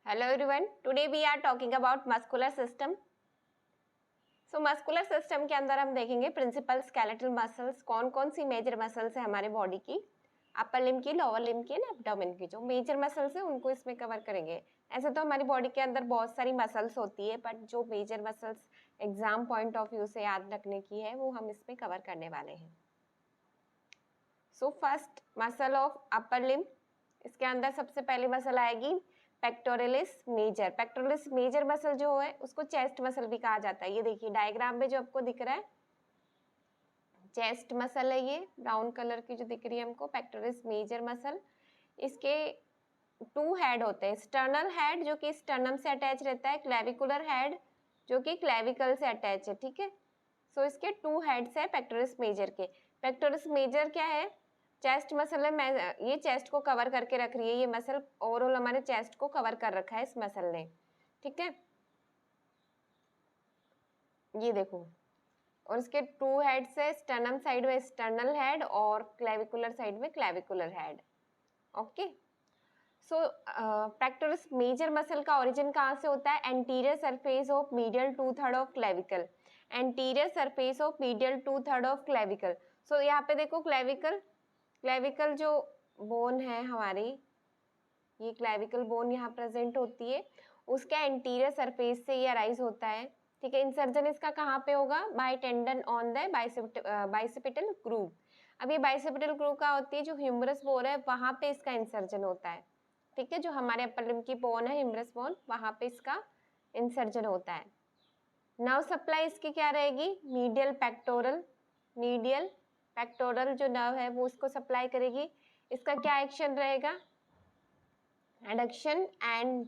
Hello everyone. Today we are talking about muscular system. So muscular system के अंदर हम देखेंगे प्रिंसिपल स्केलेटल मसल्स, कौन कौन सी मेजर मसल्स है हमारे बॉडी की, अपर लिम्ब की, लोअर लिम्ब की, एब्डोमेन की। जो मेजर मसल्स है उनको इसमें कवर करेंगे। ऐसे तो हमारी बॉडी के अंदर बहुत सारी मसल्स होती है, बट जो major muscles exam point of view से याद रखने की है वो हम इसमें कवर करने वाले हैं। So first muscle of upper limb, इसके अंदर सबसे पहली मसल आएगी pectoralis major. Pectoralis major muscle जो है उसको चेस्ट मसल भी कहा जाता है। ये देखिए डायग्राम में जो आपको दिख रहा है चेस्ट मसल है, ये ब्राउन कलर की जो दिख रही है हमको पेक्टोरलिस मेजर मसल। इसके टू हेड होते हैं, स्टर्नल हेड जो कि स्टर्नम से अटैच रहता है, क्लेविकुलर हेड जो कि क्लेविकल से अटैच है। ठीक है, सो इसके टू हेड्स है पेक्टोरलिस मेजर के। पेक्टोरलिस मेजर क्या है? चेस्ट मसल है। मैं ये चेस्ट को कवर करके रख रही है, ये मसल ओवरऑल हमारे चेस्ट को कवर कर रखा है इस मसल ने। ठीक है, ये देखो, और इसके टू हेड्स है, स्टर्नम साइड में स्टर्नल हेड और क्लेविकुलर साइड में clavicular head. Okay, so pectoralis major muscle का ओरिजिन कहाँ से होता है? Anterior surface of medial two third of clavicle. Anterior surface of medial two third of clavicle. So यहाँ पे देखो क्लेविकल, क्लेविकल जो बोन है हमारी, ये क्लेविकल बोन यहाँ प्रेजेंट होती है, उसके एंटीरियर सरफेस से ये अराइज होता है। ठीक है, इंसर्जन इसका कहाँ पे होगा? By tendon on the bicipital groove. अब ये बाइसेपिटल ग्रूव का होती है, जो ह्यूमरस बोन है वहाँ पे इसका इंसर्जन होता है। ठीक है, जो हमारे अपर लिम्ब की बोन है ह्यूमरस बोन, वहाँ पे इसका इंसर्जन होता है। नर्व सप्लाई इसकी क्या रहेगी? Medial pectoral. मीडियल पेक्टोरल जो नर्व है वो इसको सप्लाई करेगी। इसका क्या एक्शन रहेगा? Adduction and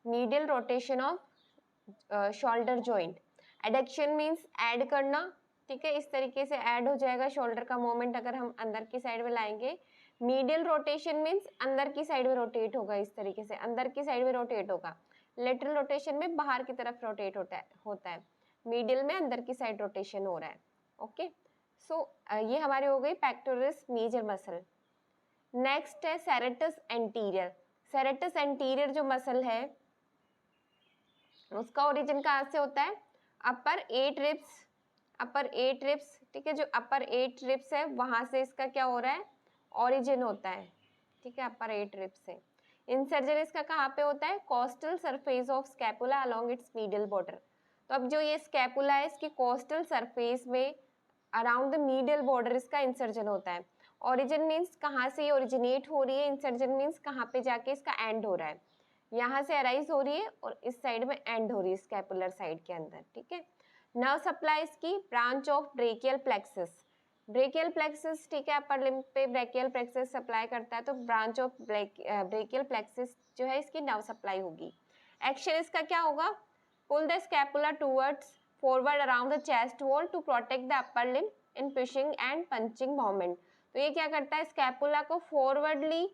medial rotation off shoulder joint. Adduction means add करना। ठीक है, इस तरीके से ऐड हो जाएगा शोल्डर का मोमेंट अगर हम अंदर की साइड में लाएंगे। मीडियल रोटेशन मीन्स अंदर की साइड में रोटेट होगा, इस तरीके से अंदर की साइड में रोटेट होगा। लेटरल रोटेशन में बाहर की तरफ रोटेट होता है। मीडियल में अंदर की साइड रोटेशन हो रहा है। ओके, सो ये हमारी हो गई पेक्टोरलिस मेजर मसल। नेक्स्ट है सेरेटस एंटीरियर। सेरेटस एंटीरियर जो मसल है उसका ओरिजिन कहाँ से होता है? अपर 8 रिब्स। अपर 8 रिब्स, ठीक है, जो अपर 8 रिब्स है वहां से इसका क्या हो रहा है? ओरिजिन होता है। ठीक है, अपर 8 रिब्स से इंसर्जन इसका कहाँ पे होता है? Coastal surface of scapula along it's medial border. तो अब जो ये स्कैपुला है इसकी कोस्टल सरफेस में अराउंड द मीडियल बॉर्डर इसका इंसर्जन होता है। ओरिजिन मीन्स कहाँ से ये ओरिजिनेट हो रही है, इंसर्जन मीन्स कहाँ पे जाके इसका एंड हो रहा है। यहाँ से अराइज हो रही है और इस साइड में एंड हो रही है स्कैपुलर साइड के अंदर। ठीक है, नर्व सप्लाई इसकी branch of brachial plexus. Brachial plexus, ठीक है, अपर लिम्ब पे ब्रेकियल प्लेक्सस सप्लाई करता है, तो ब्रांच ऑफ ब्रेकियल प्लेक्सस जो है इसकी नर्व सप्लाई होगी। एक्शन इसका क्या होगा? Pull the scapula towards forward around the chest wall to protect the upper limb in pushing and punching movement. तो ये क्या करता है? स्कैपुला को फॉरवर्डली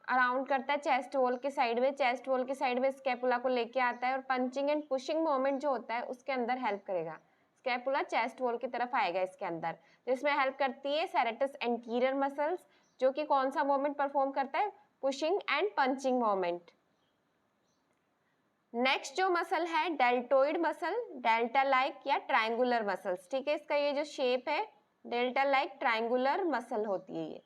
अराउंड करता है चेस्ट वॉल के साइड में, चेस्ट वॉल के साइड में स्कैपुला को लेके आता है और पंचिंग एंड पुशिंग मूवमेंट जो होता है उसके अंदर हेल्प करेगा। स्कैपुला चेस्ट वॉल की तरफ आएगा इसके अंदर, जिसमें हेल्प करती है सेरेटस एंटीरियर मसल्स, जो कि कौन सा मूवमेंट परफॉर्म करता है? Pushing and punching movement. Next जो मसल है डेल्टोइड मसल, डेल्टा लाइक या ट्रायंगुलर मसल्स। ठीक है, इसका ये जो शेप है डेल्टा लाइक ट्रायंगुलर मसल होती है ये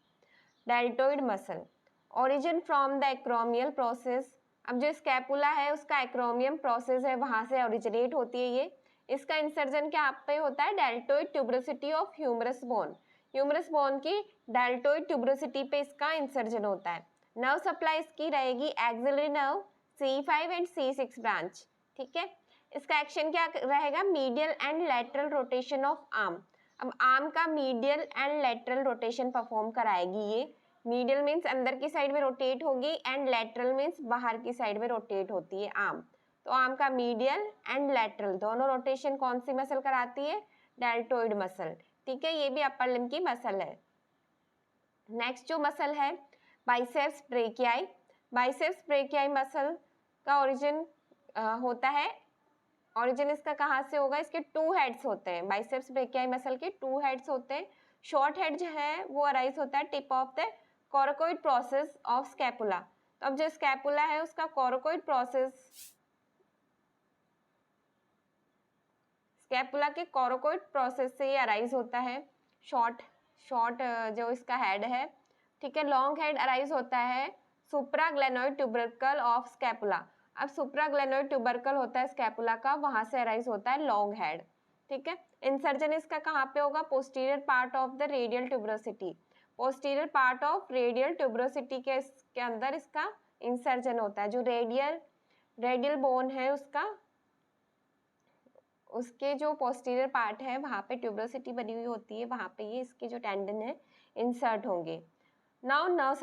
deltoid muscle. Origin from the acromial process. अब जो स्कैपुला है उसका एक्रोमियम प्रोसेस है, वहां से ओरिजिनेट होती है ये। इसका इंसर्जन क्या आप पे होता है? Deltoid tuberosity of humerus bone. Humerus bone की डेल्टोइड ट्यूबरोसिटी पे इसका इंसर्जन होता है। नर्व सप्लाई इसकी रहेगी axillary nerve C5 and C6 branch. ठीक है, इसका एक्शन क्या रहेगा? Medial and lateral rotation of arm. अब आर्म का medial and lateral rotation perform कराएगी ये। मीडियल मीन्स अंदर की साइड में रोटेट होगी एंड लेटरल मीन्स बाहर की साइड में रोटेट होती है आर्म। तो आर्म का मीडियल एंड लेटरल दोनों रोटेशन कौन सी मसल कराती है? Deltoid muscle. ठीक है, ये भी अपर लिम्ब की मसल है। नेक्स्ट जो मसल है biceps brachii. Biceps brachii muscle का ओरिजिन होता है, ओरिजिन इसका कहाँ से होगा? इसके टू हेड्स होते हैं, बाइसेप्स ब्रेकियाई मसल के टू हेड्स होते हैं। शॉर्ट हेड जो है वो अराइज होता है tip of the coracoid process of scapula. तो अब जो स्कैपुला है उसका कोरोकोइड प्रोसेस, स्कैपुला के कोरोकोइड प्रोसेस से ये अराइज होता है। शॉर्ट जो इसका हेड है, ठीक है, लॉन्ग हेड अराइज होता है सुप्राग्लेनोइड ट्यूबरकल ऑफ स्कैपुला। अब सुप्राग्लेनोइड ट्यूबरकल होता है स्कैपुला का, वहां से अराइज होता है लॉन्ग हेड, ठीक है। इंसर्जन इसका कहाँ पे होगा? Posterior part of the radial tuberosity, posterior part of radial tuberosity के अंदर इसका इंसर्जन होता है। जो रेडियल बोन है उसके जो पोस्टीरियर पार्ट है वहाँ पे ट्यूबरोसिटी बनी हुई होती है, वहाँ पे ये इसके जो टेंडन है इंसर्ट होंगे। नाउ नर्व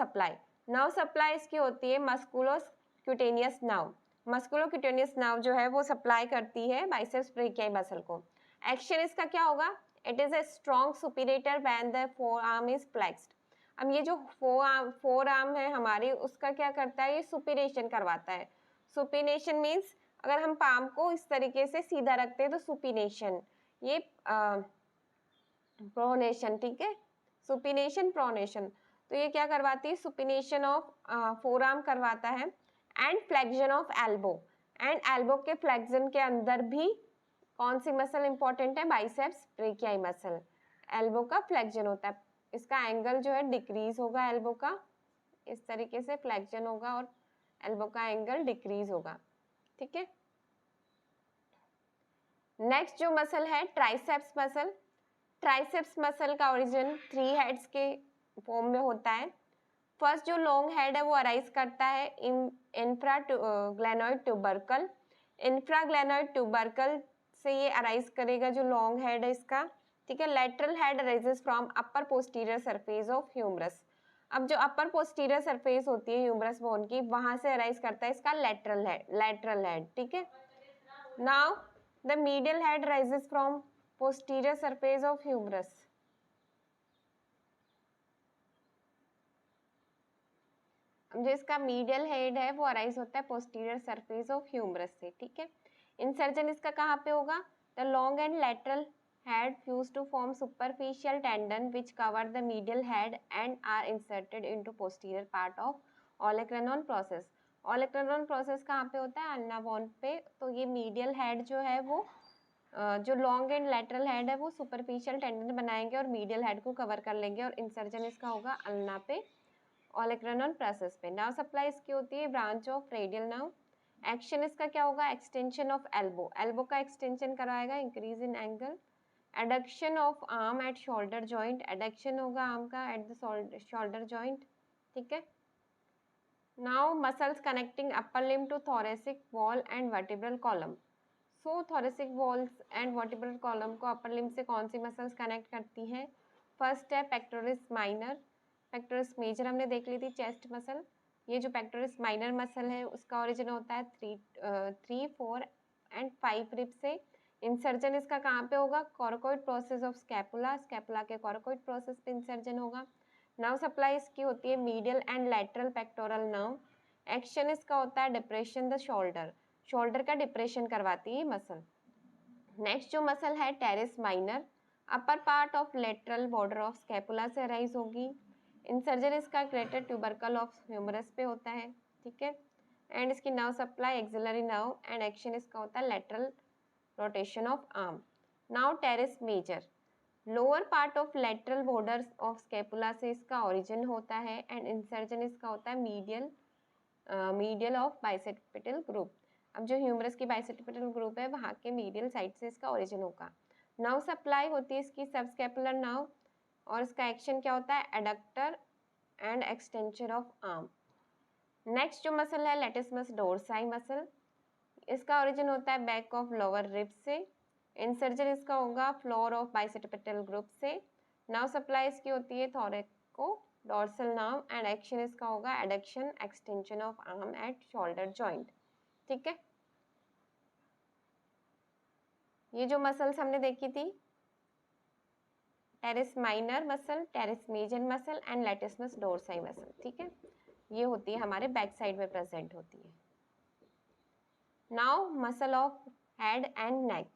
सप्लाई इसकी होती है मस्कुलोक्यूटेनियस नर्व। मस्कुलोक्यूटेनियस नर्व जो है वो सप्लाई करती है बाइसेप्स ब्रेकियाई मसल को। एक्शन इसका क्या होगा? It is a strong supinator when the forearm is flexed. अब ये जो फोर आर्म है हमारी, उसका क्या करता है? ये सुपीनेशन करवाता है। सुपीनेशन मीन्स अगर हम पाम को इस तरीके से सीधा रखते हैं तो सुपीनेशन, ये प्रोनेशन, ठीक है, सुपीनेशन प्रोनेशन। तो ये क्या करवाती है? सुपीनेशन ऑफ फोर आर्म करवाता है and flexion of elbow. And elbow के फ्लेक्शन के अंदर भी कौन सी मसल इंपॉर्टेंट है? Biceps brachii muscle. एल्बो का फ्लेक्शन होता है, इसका एंगल जो है डिक्रीज होगा, एल्बो का इस तरीके से फ्लेक्शन होगा और एल्बो का एंगल डिक्रीज होगा, ठीक है। नेक्स्ट जो मसल है ट्राइसेप्स मसल। ट्राइसेप्स मसल का ओरिजिन 3 हेड्स के फॉर्म में होता है। फर्स्ट जो लॉन्ग हेड है वो अराइज करता है इंफ्राग्लेनोइड ट्यूबरकल। इंफ्राग्लेनोइड ट्यूबरकल से ये अराइज करेगा जो लॉन्ग हेड है इसका, ठीक है। Lateral head arises from upper posterior surface of humerus. अब जो अपर पोस्टीरियर सरफेस होती है ह्यूमरस बोन की, वहां से अराइज करता है इसका लेटरल हेड, ठीक है। Now the medial head rises from posterior surface of humerus. जो इसका मीडियल हेड है वो अराइज होता है पोस्टीरियर सरफेस ऑफ ह्यूमरस से, ठीक है। इंसर्जन इसका कहाँ पे होगा? The long and lateral head fused to form superficial tendon which cover the medial head and are inserted into posterior part of olecranon process. olecranon process कहाँ पे होता है? अल्ना बोन पे। तो ये medial head जो है वो जो लॉन्ग एंड लेटरल हेड है वो सुपरफिशियल टेंडन बनाएंगे और मीडियल हेड को कवर कर लेंगे और इंसर्जन इसका होगा अल्ना पे, ओलेक्रानोन प्रोसेस पे। नर्व सप्लाई इसकी होती है branch of radial nerve. Action इसका क्या होगा? एक्सटेंशन ऑफ एल्बो का एक्सटेंशन कराएगा, increase in angle. Adduction of arm at shoulder joint, adduction होगा आर्म का एट द शोल्डर जॉइंट, ठीक है। Now muscles connecting upper limb to thoracic wall and vertebral column. So thoracic walls and vertebral column को upper limb से कौन सी muscles connect करती हैं? First है पेक्टोरिस माइनर, पेक्टोरिस मेजर हमने देख ली थी, चेस्ट मसल। ये जो पेक्टोरिस माइनर मसल है उसका ओरिजिन होता है 3, 4 एंड 5 रिब से। इंसर्जन इसका कहाँ पे होगा? कोरोकोइड प्रोसेस ऑफ स्कैपुला, स्कैपुला के कोरोकोइड प्रोसेस पे इंसर्जन होगा। नर्व सप्लाई इसकी होती है medial and lateral pectoral nerve. Action इसका होता है डिप्रेशन द शोल्डर, शोल्डर का डिप्रेशन करवाती है मसल। नेक्स्ट जो मसल है teres minor, upper part of lateral border of scapula से अराइज होगी। इंसर्जन इसका ग्रेटर ट्यूबरकल ऑफ ह्यूमरस पे होता है, ठीक है। एंड इसकी nerve supply axillary nerve and action इसका होता है lateral rotation of arm. Now teres major, lower part of lateral border of scapula से इसका ओरिजिन होता है एंड इंसर्जन इसका होता है मीडियल ऑफ बाइसेप्टियल ग्रुप। अब जो ह्यूमरस की बाइसेप्टियल ग्रुप है वहाँ के मीडियल साइड से इसका ओरिजिन होगा। नर्व सप्लाई होती है इसकी सबस्कैपुलर नर्व और इसका एक्शन क्या होता है? Adductor and extension of arm. Next जो मसल है लेटिसमस डोर्साई मसल, इसका ओरिजिन होता है बैक ऑफ लोअर रिब से। इंसर्जन इसका होगा फ्लोर ऑफ बाइसेप्टियल ग्रुप से। नर्व सप्लाई इसकी होती है thoracodorsal nerve and action इसका होगा adduction extension of arm at shoulder joint, ठीक है। ये जो मसल्स हमने देखी थी teres minor muscle, teres major muscle and latissimus dorsi muscle, ठीक है, ये होती है हमारे बैक साइड में प्रेजेंट होती है। Now muscle of head and neck.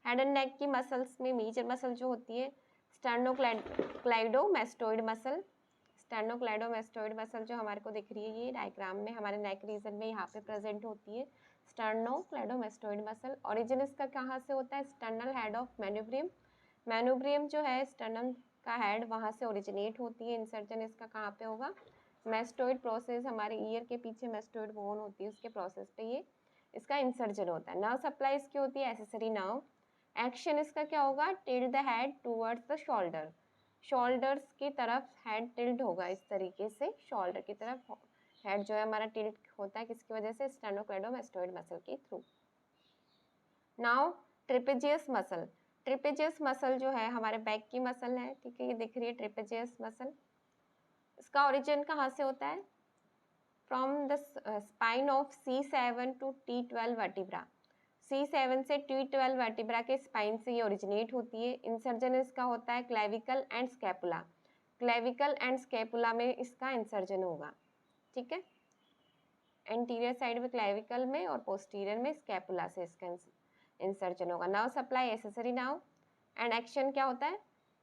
Head and neck की मसल्स में मेजर मसल जो होती है स्टर्नोक्लाइडोमैस्टोइड मसल। स्टर्नोक्लेडोमेस्टोइड मसल जो हमारे को दिख रही है ये डायग्राम में हमारे नेक रीजन में यहाँ पे प्रेजेंट होती है स्टर्नोक्लेडोमेस्टोइड मसल। ओरिजिन इसका कहाँ से होता है? Sternal head of manubrium. Manubrium जो है स्टर्नम का हेड वहाँ से ओरिजिनेट होती है। इंसर्जन इसका कहाँ पे होगा? मेस्टोइड प्रोसेस, हमारे ईयर के पीछे मेस्टोइड बोन होती है उसके प्रोसेस पे ये इसका इंसर्जन होता है। नर्व सप्लाई इसकी होती है एक्सेसरी नर्व। एक्शन इसका क्या होगा? Tilt the head towards the shoulder, shoulders की तरफ हेड टिल्ट होगा इस तरीके से, शोल्डर की तरफ हेड जो है हमारा टिल्ट होता है किसकी वजह से? स्टर्नोक्लेडोमेस्टोइड मसल के through. Now trapezius muscle, trapezius muscle जो है हमारे बैक की मसल है, ठीक है, ये दिख रही है ट्रिपेजियस मसल। इसका ओरिजिन कहाँ से होता है? From the spine of C7 to T12 vertebra, C7 से T12 वर्टिब्रा के स्पाइन से ये ओरिजिनेट होती है। इंसर्जन इसका होता है clavicle and scapula, clavicle and scapula में इसका इंसर्जन होगा, ठीक है, एंटीरियर साइड में क्लेविकल में और पोस्टीरियर में स्कैपुला से इसका इंसर्जन होगा। Now supply accessory now and action क्या होता है?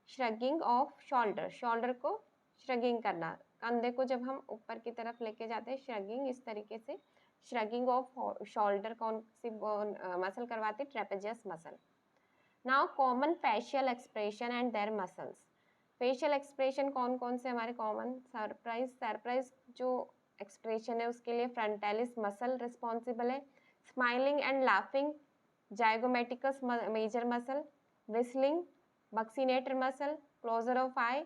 श्रगिंग ऑफ शोल्डर, शोल्डर को श्रगिंग करना, कंधे को जब हम ऊपर की तरफ लेके जाते हैं श्रगिंग, इस तरीके से श्रगिंग ऑफ शोल्डर कौन सी मसल करवाती? Trapezius muscle. Now common facial expression and their muscles, facial expression कौन कौन से हमारे कॉमन? सरप्राइज, सरप्राइज जो एक्सप्रेशन है उसके लिए फ्रंटालिस मसल रिस्पॉन्सिबल है। Smiling and laughing zygomaticus major muscle. Whistling buccinator muscle, closure of eye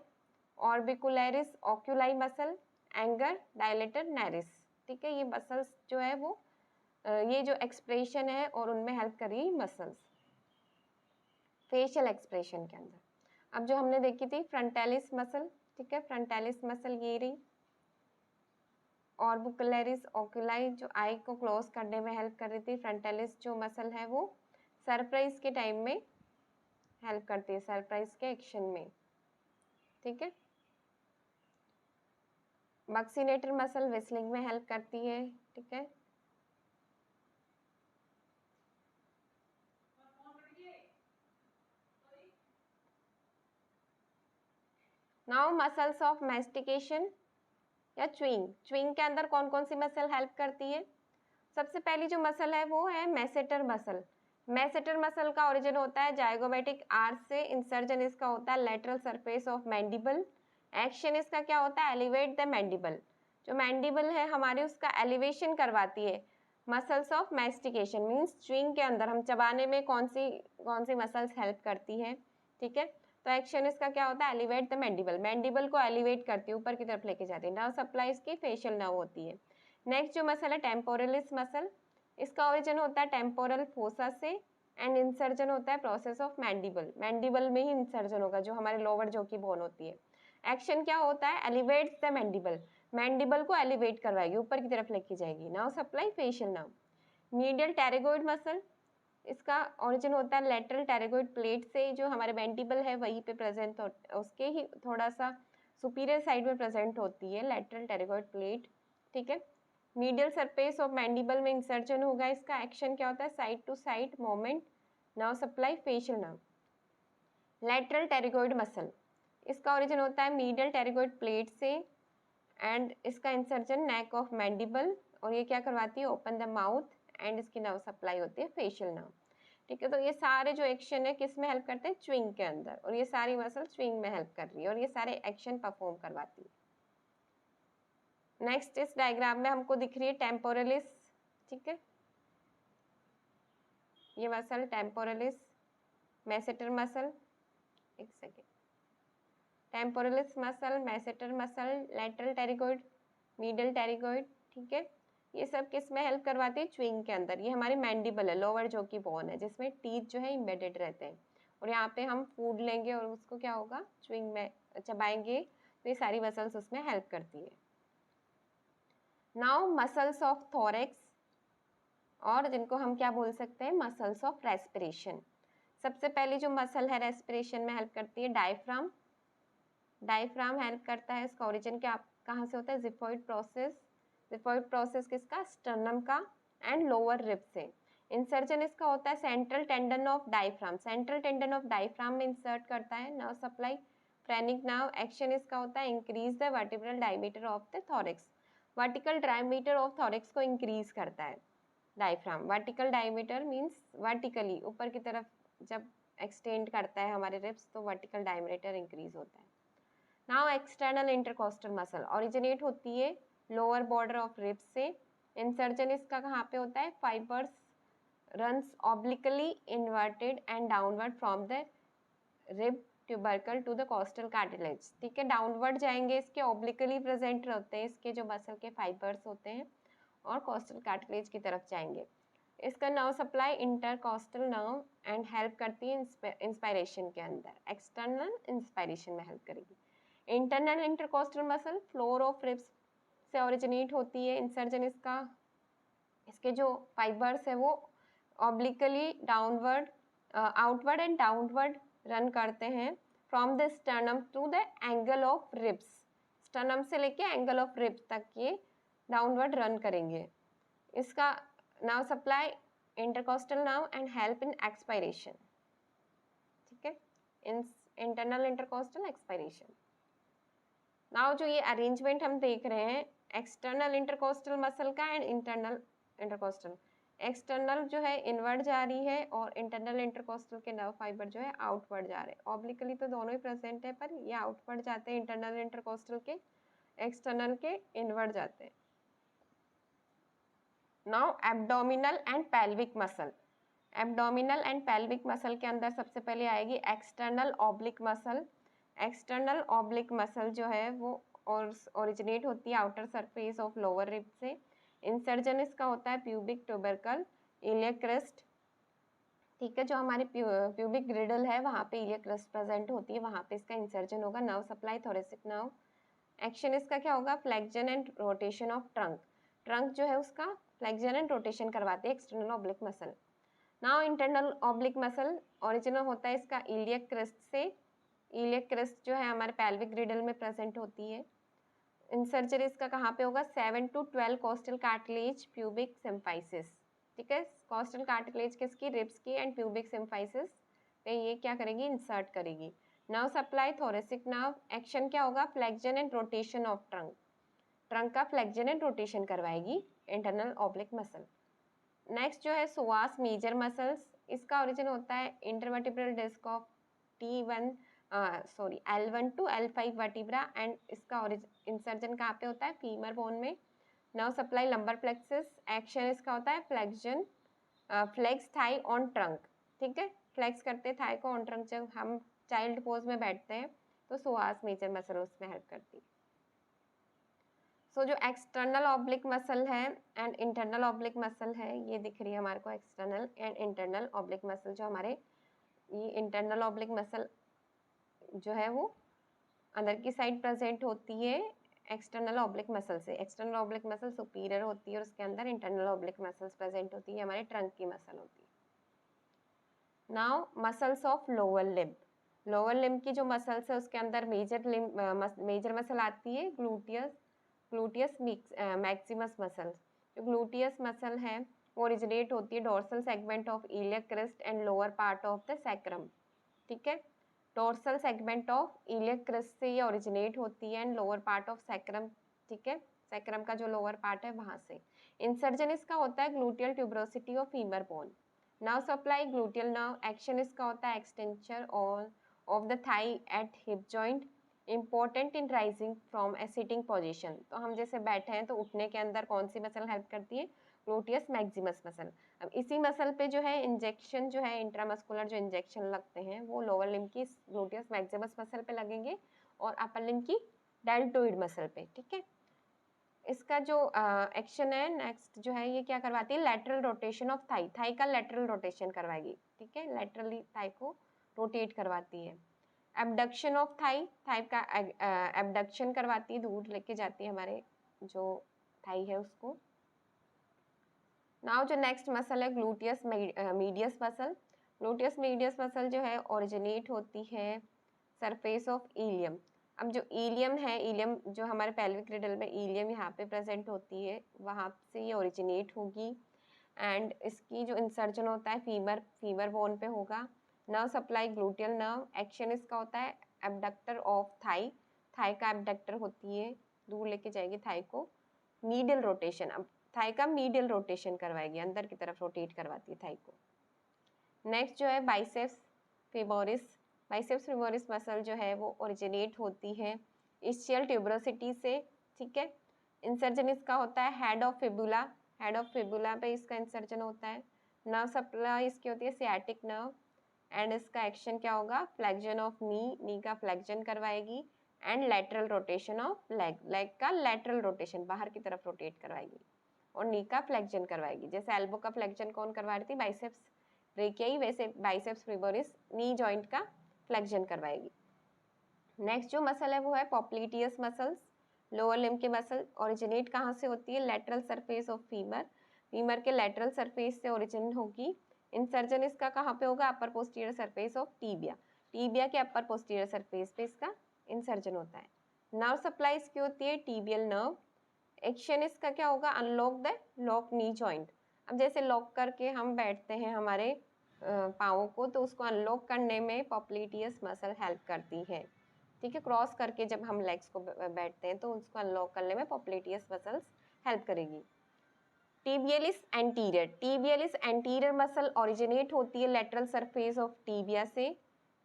orbicularis oculi muscle, anger dilator naris, ठीक है, ये मसल्स जो है वो ये जो एक्सप्रेशन है और उनमें हेल्प कर रही मसल्स फेशियल एक्सप्रेशन के अंदर। अब जो हमने देखी थी फ्रंटालिस मसल, ठीक है, फ्रंटालिस मसल ये रही, ऑर्बिकुलरिस ऑक्यूलाई जो आई को क्लोज करने में हेल्प कर रही थी। फ्रंटालिस जो मसल है वो सरप्राइज के टाइम में हेल्प करती है, सरप्राइज के एक्शन में, ठीक है। बक्सीनेटर मसल विस्लिंग में हेल्प करती है, ठीक है। नाउ मसल्स ऑफ मैस्टिकेशन या च्यूइंग, च्यूइंग के अंदर कौन कौन सी मसल हेल्प करती है? सबसे पहली जो मसल है वो है मैसेटर मसल। मैसेटर मसल का ओरिजिन होता है जाइगोमेटिक आर्च से, इंसर्जन इसका होता है lateral surface of mandible. Action इसका क्या होता है? एलिवेट द मैंडिबल, जो मैंडिबल है हमारी उसका एलिवेशन करवाती है। Muscles of mastication means chewing के अंदर हम चबाने में कौन सी मसल्स हेल्प करती है, ठीक है। तो एक्शन इसका क्या होता है? एलिवेट द मैंडिबल, मैंडिबल को एलिवेट करती है, ऊपर की तरफ लेके जाती है। नर्व सप्लाई इसकी फेशियल नर्व होती है। नेक्स्ट जो मसल है टेम्पोरलिस मसल, इसका ओरिजिन होता है टेम्पोरल फोसा से एंड इंसर्जन होता है प्रोसेस ऑफ मैंडिबल, मैंडिबल में ही इंसर्जन होगा जो हमारे लोअर जो की बोन होती है। एक्शन क्या होता है? एलिवेट्स द मैंडिबल, मैंडिबल को एलिवेट करवाएगी, ऊपर की तरफ लेके जाएगी। Now supply facial nerve. Medial टेरेगोइड muscle, इसका ओरिजिन होता है लेटरल टेरेगोइड प्लेट से, जो हमारे मैंडिबल है वहीं पे प्रेजेंट उसके ही थोड़ा सा सुपीरियर साइड में प्रेजेंट होती है लेटरल टेरेगोइड प्लेट, ठीक है। मीडियल सरफेस ऑफ मैंडिबल में इंसर्जन होगा इसका। एक्शन क्या होता है? Side to side movement. Now supply facial nerve. Lateral pterygoid muscle, इसका ओरिजिन होता है मीडियल टेरेगोइड प्लेट से एंड इसका इंसर्जन नेक ऑफ मैंडिबल, और ये क्या करवाती है? ओपन द माउथ एंड इसकी नर्व सप्लाई होती है फेशियल नर्व, ठीक है। तो ये सारे जो एक्शन है किस में हेल्प करते हैं? च्यूइंग के अंदर, और ये सारी मसल च्यूइंग में हेल्प कर रही है और ये सारे एक्शन परफॉर्म करवाती है। नेक्स्ट इस डायग्राम में हमको दिख रही है टेम्पोरलिस, ठीक है, ये मसल टेम्पोरलिस, मैसेटर मसल, एक second, temporalis muscle, masseter muscle, lateral pterygoid, medial pterygoid, ठीक है, ये सब किस में हेल्प करवाती है? च्यूइंग के अंदर। ये हमारी मैंडिबल है, लोअर जो की बोन है जिसमें टीथ जो है इम्बेडेड रहते हैं, और यहाँ पे हम फूड लेंगे और उसको क्या होगा? च्यूइंग में चबाएंगे, तो ये सारी मसल्स उसमें हेल्प करती है। नाउ मसल्स ऑफ थोरेक्स, और जिनको हम क्या बोल सकते हैं? Muscles of respiration. सबसे पहली जो मसल है रेस्पिरेशन में हेल्प करती है डायफ्राम, डायफ्राम हेल्प करता है। इसका ओरिजिन क्या कहाँ से होता है? जिफॉइड प्रोसेस, जिफॉइड प्रोसेस किसका? स्टर्नम का एंड लोअर रिब से। इंसर्जन इसका होता है central tendon of diaphragm, central tendon of diaphragm में इंसर्ट करता है। Nerve supply phrenic nerve, action इसका होता है increase the vertebral diameter of the thorax, vertical diameter of thorax को इंक्रीज करता है diaphragm. Vertical diameter means vertically ऊपर की तरफ जब एक्सटेंड करता है हमारे रिब्स तो वर्टिकल डायमीटर इंक्रीज होता है। Now external intercostal muscle originate होती है लोअर बॉर्डर ऑफ रिब्स से। इंसर्जन इसका कहाँ पे होता है, fibres runs obliquely inverted and downward from the rib tubercle to the costal cartilage. ठीक है, डाउनवर्ड जाएंगे, इसके ऑब्लिकली प्रेजेंट होते हैं इसके जो मसल के फाइबर्स होते हैं और कोस्टल कार्टिलेज की तरफ जाएंगे। इसका nerve supply intercostal nerve and help करती है इंस्पायरेशन के अंदर, एक्सटर्नल इंस्पायरेशन में हेल्प करेगी। Internal intercostal muscle floor of ribs से ओरिजिनेट होती है। इंसर्जन इसके जो फाइबर्स है वो obliquely downward outward and downward run करते हैं from the sternum to the angle of ribs, sternum से लेके एंगल ऑफ रिब्स तक ये डाउनवर्ड रन करेंगे। इसका nerve supply intercostal nerve and help in expiration. ठीक है, इंटरनल इंटरकोस्टल एक्सपायरेशन। नाउ जो ये अरेंजमेंट हम देख रहे हैं एक्सटर्नल इंटरकोस्टल मसल का एंड इंटरनल इंटरकोस्टल, एक्सटर्नल जो है इनवर्ड जा रही है और इंटरनल इंटरकोस्टल के नर्व फाइबर जो है आउटवर्ड जा रहे हैं। ऑब्लिकली तो दोनों ही प्रेजेंट है पर ये आउटवर्ड जाते हैं इंटरनल इंटरकोस्टल के, एक्सटर्नल के इनवर्ड जाते हैं। Now abdominal and pelvic muscle. Abdominal and pelvic muscle के अंदर सबसे पहले आएगी external oblique muscle. External oblique muscle जो है वो ओरिजिनेट होती है outer surface of lower rib से। इंसर्जन इसका होता है प्यूबिक ट्यूबरकल, इलियक क्रेस्ट। ठीक है, जो हमारे प्यूबिक ग्रिडल है वहाँ पे इलियक क्रेस्ट प्रेजेंट होती है, वहाँ पे इसका इंसर्जन होगा। Nerve supply thoracic nerve, action इसका क्या होगा, flexion and rotation of trunk. Trunk जो है उसका फ्लेक्जन एंड रोटेशन करवाते हैं external oblique muscle. Now internal oblique muscle original होता है इसका इलियक क्रेस्ट से। इलियक क्रेस्ट जो है हमारे पेल्विक ग्रिडल में प्रेजेंट होती है। इंसर्जरी इसका कहाँ पे होगा, 7 to 12 costal cartilage pubic symphysis. ठीक है, कोस्टल कार्टिलेज किसकी, रिब्स की एंड प्यूबिक सिम्फाइसिस पे ये क्या करेगी, इंसर्ट करेगी। Nerve supply thoracic nerve, action क्या होगा, flexion and rotation of trunk. Trunk का फ्लेक्जन एंड रोटेशन करवाएगी इंटरनल ऑब्लिक मसल। नेक्स्ट जो है सुआस मेजर मसल्स, इसका ओरिजिन होता है intervertebral disc of L1 to L5 vertebra and इसका इंसर्जन कहाँ पे होता है, फीमर बोन में। Nerve supply lumbar plexus, action इसका होता है flexion, flex thigh on trunk. ठीक है, फ्लेक्स करते थाई को ऑन ट्रंक, जब हम चाइल्ड पोज में बैठते हैं तो सुआस मेजर मसल उसमें हेल्प करती है। सो जो एक्सटर्नल ऑब्लिक मसल है एंड इंटरनल ऑब्लिक मसल है, ये दिख रही है हमारे को external and internal oblique muscle. जो हमारे ये इंटरनल ऑब्लिक मसल जो है वो अंदर की साइड प्रेजेंट होती है एक्सटर्नल ऑब्लिक मसल से। एक्सटर्नल ऑब्लिक मसल सुपीरियर होती है और उसके अंदर इंटरनल ऑब्लिक मसल्स प्रेजेंट होती है, हमारे ट्रंक की मसल होती है। Now muscles of lower limb. Lower limb की जो मसल्स है उसके अंदर मेजर मसल आती है ग्लूटियस मैक्सिमस मसल। जो ग्लूटियस मसल है वो ओरिजिनेट होती है dorsal segment of iliac crest and lower part of the sacrum. ठीक है, dorsal segment of iliac crest से ये ओरिजिनेट होती है and lower part of sacrum. ठीक है, सैक्रम का जो लोअर पार्ट है वहाँ से। इंसर्जन इसका होता है gluteal tuberosity of femur bone. Nerve supply gluteal nerve, action इसका होता है extension of the thigh at hip joint, important in rising from a sitting position. तो हम जैसे बैठे हैं तो उठने के अंदर कौन सी मसल हेल्प करती है, ग्लूटियस मैक्सिमस मसल। अब इसी मसल पे जो है इंजेक्शन जो है इंट्रामस्कुलर जो इंजेक्शन लगते हैं वो लोअर लिम्ब की ग्लूटियस मैक्सिमस मसल पे लगेंगे और अपर लिम्ब की डेल्टोइड मसल पे। ठीक है, इसका जो एक्शन है नेक्स्ट जो है ये क्या करवाती है, lateral rotation of thigh. Thigh का लेटरल रोटेशन करवाएगी। ठीक है, लेटरली थाई को रोटेट करवाती है। एबडक्शन ऑफ थाई, थाई का एबडक्शन करवाती है, दूर लेके जाती है हमारे जो थाई है उसको। नाउ जो नेक्स्ट मसल है gluteus medius muscle. Gluteus medius muscle जो है ओरिजिनेट होती है सरफेस ऑफ इलियम। अब जो इलियम है, इलियम जो हमारे पेल्विक रिडल में इलियम यहाँ पे प्रेजेंट होती है वहाँ से ये ओरिजिनेट होगी एंड इसकी जो इंसर्जन होता है फीमर बोन पे होगा। Nerve supply gluteal nerve, action इसका होता है एबडक्टर ऑफ थाई, थाई का एबडक्टर होती है, दूर लेके जाएगी थाई को। मीडियल रोटेशन, अब थाई का मीडियल रोटेशन करवाएगी, अंदर की तरफ रोटेट करवाती है थाई को। नेक्स्ट जो है biceps femoris, biceps femoris muscle जो है वो ओरिजिनेट होती है इस्चियल ट्यूबरोसिटी से, ठीक है। इंसर्जन इसका होता है head of fibula, head of fibula पे इसका इंसर्जन होता है। नर्व सप्लाई इसकी होती है सियाटिक नर्व, एंड इसका एक्शन क्या होगा, फ्लेक्शन ऑफ नी का फ्लेक्शन करवाएगी, and lateral rotation of leg, leg का लेटरल रोटेशन बाहर की तरफ रोटेट करवाएगी, और नी का फ्लेक्शन करवाएगी। जैसे एल्बो का फ्लेक्शन कौन करवा रही थी, बाइसेप्स ब्रेकियाई, वैसे बाइसेप्स फीमोरिस नी जॉइंट का फ्लेक्शन करवाएगी। नेक्स्ट जो मसल है वो है पॉप्लिटियस मसल्स, लोअर लिम्ब के मसल। ओरिजिनेट कहाँ से होती है, lateral surface of femur, femur के लेटरल सरफेस से ओरिजिन होगी। इंसर्जन इसका कहाँ पे होगा, upper posterior surface of tibia, tibia के अपर पोस्टीरियर सरफेस पे इसका इंसर्जन होता है। नर्व सप्लाई इसकी होती है टीबियल नर्व। एक्शन इसका क्या होगा, unlock the lock knee joint. अब जैसे लॉक करके हम बैठते हैं हमारे पाँवों को, तो उसको अनलॉक करने में पॉप्लिटियस मसल हेल्प करती है, ठीक है। क्रॉस करके जब हम लेग्स को बैठते हैं तो उसको अनलॉक करने में पॉप्लिटियस मसल्स हेल्प करेगी। टीबियलिस एंटीरियर, टीबियलिस एंटीरियर मसल ओरिजिनेट होती है लेटरल सरफेस ऑफ टीबिया से,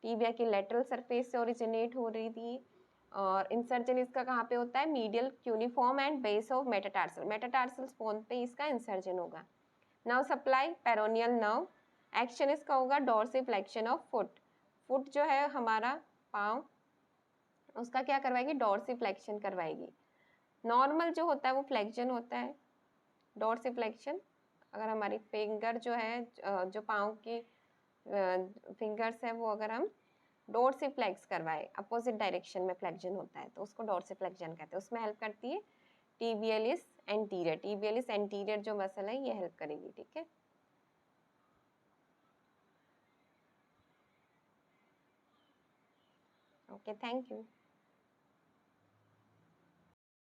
टीबिया की लेटरल सरफेस से ओरिजिनेट हो रही थी। और इंसर्जन इसका कहाँ पे होता है, medial cuneiform and base of metatarsal, metatarsal spoon पे इसका इंसर्जन होगा। Nerve supply peroneal nerve, action इसका होगा डोर्सिफ्लेक्शन ऑफ फुट, फुट जो है हमारा पाँव, उसका क्या करवाएगी, डोर्सिफ्लेक्शन करवाएगी। नॉर्मल जो होता है वो फ्लेक्शन होता है, डोर्सिफ्लेक्शन अगर हमारी फिंगर जो है, जो पाँव की फिंगर्स है वो अगर हम डोर्सिफ्लेक्स करवाए, अपोजिट डायरेक्शन में फ्लेक्शन होता है तो उसको डोर्सिफ्लेक्शन कहते हैं, उसमें हेल्प करती है टीबियलिस एंटीरियर, टीबियलिस एंटीरियर जो मसल है ये हेल्प करेगी, ठीक है। Okay, thank you.